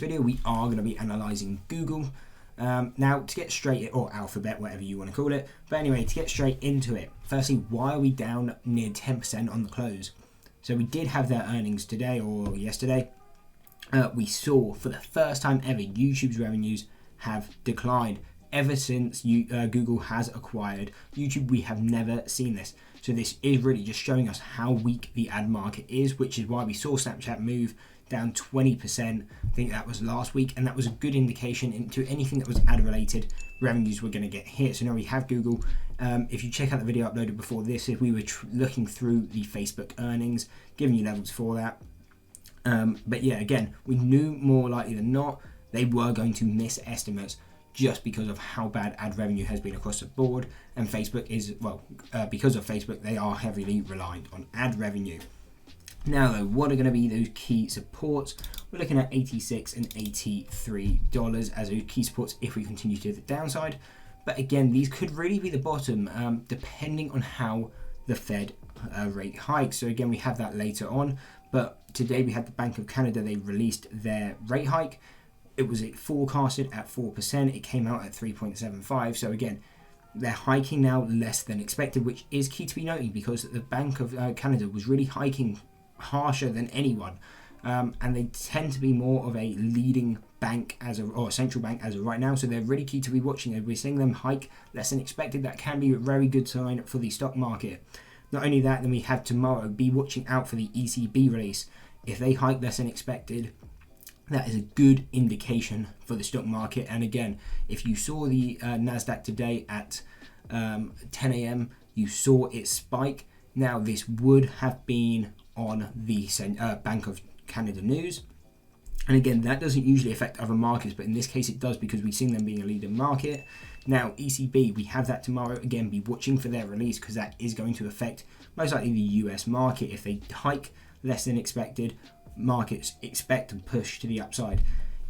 video, we are going to be analysing Google. Now, to get straight, or Alphabet, whatever you want to call it. But anyway, to get straight into it, firstly, why are we down near 10% on the close? So we did have their earnings today or yesterday. We saw for the first time ever YouTube's revenues have declined. Ever since Google has acquired YouTube, we have never seen this. So this is really just showing us how weak the ad market is, which is why we saw Snapchat move down 20%. I think that was last week, and that was a good indication into anything that was ad related. Revenues were going to get hit. So now we have Google. If you check out the video uploaded before this, if we were looking through the Facebook earnings, giving you levels for that. But yeah, again, we knew more likely than not they were going to miss estimates just because of how bad ad revenue has been across the board. And Facebook is, well, because of Facebook, they are heavily reliant on ad revenue. Now though, what are going to be those key supports? We're looking at $86 and $83 as those key supports if we continue to the downside. But again, these could really be the bottom, depending on how the Fed rate hikes. So again, we have that later on. But today we had the Bank of Canada, they released their rate hike. It was forecasted at 4%. It came out at 3.75. So again, they're hiking now less than expected, which is key to be noted because the Bank of Canada was really hiking harsher than anyone. And they tend to be more of a leading bank or a central bank as of right now. So they're really key to be watching. We're seeing them hike less than expected. That can be a very good sign for the stock market. Not only that, then we have tomorrow, be watching out for the ECB release. If they hike less than expected, that is a good indication for the stock market. And again, if you saw the Nasdaq today at 10 a.m, you saw it spike. Now this would have been on the Bank of Canada news. And again, that doesn't usually affect other markets, but in this case it does because we've seen them being a leading market. Now ECB, we have that tomorrow. Again, be watching for their release because that is going to affect most likely the US market. If they hike less than expected, markets expect and push to the upside.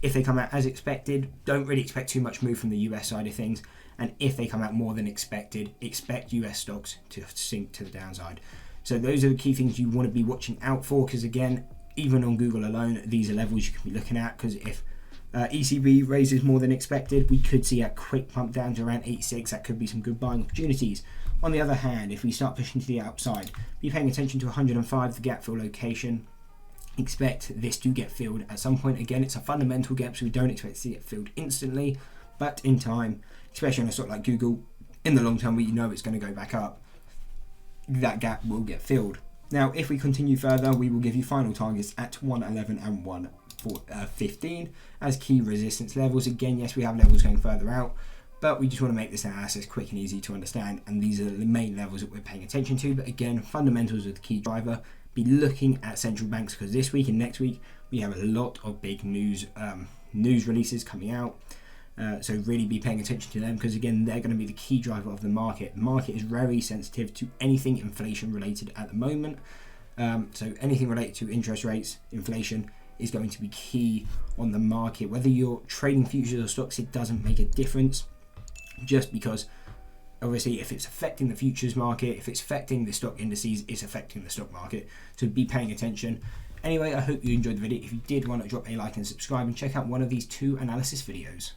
If they come out as expected, don't really expect too much move from the US side of things. And if they come out more than expected, expect US stocks to sink to the downside. So those are the key things you want to be watching out for, because again, even on Google alone, these are levels you can be looking at, because if ECB raises more than expected, we could see a quick pump down to around 86. That could be some good buying opportunities. On the other hand, if we start pushing to the outside, be paying attention to 105, the gap fill location. Expect this to get filled at some point. Again, it's a fundamental gap, so we don't expect to see it filled instantly, but in time, especially on a stock like Google, in the long term, we know it's going to go back up. That gap will get filled. Now, if we continue further, we will give you final targets at 111 and 115 as key resistance levels. Again, yes, we have levels going further out, but we just want to make this analysis quick and easy to understand, and these are the main levels that we're paying attention to. But again, fundamentals are the key driver. Be looking at central banks because this week and next week we have a lot of big news releases coming out. So really be paying attention to them because again, they're going to be the key driver of the market. The market is very sensitive to anything inflation related at the moment. So anything related to interest rates, inflation is going to be key on the market. Whether you're trading futures or stocks, it doesn't make a difference, just because obviously if it's affecting the futures market, if it's affecting the stock indices, it's affecting the stock market. So be paying attention. Anyway, I hope you enjoyed the video. If you did, why not drop a like and subscribe and check out one of these 2 analysis videos.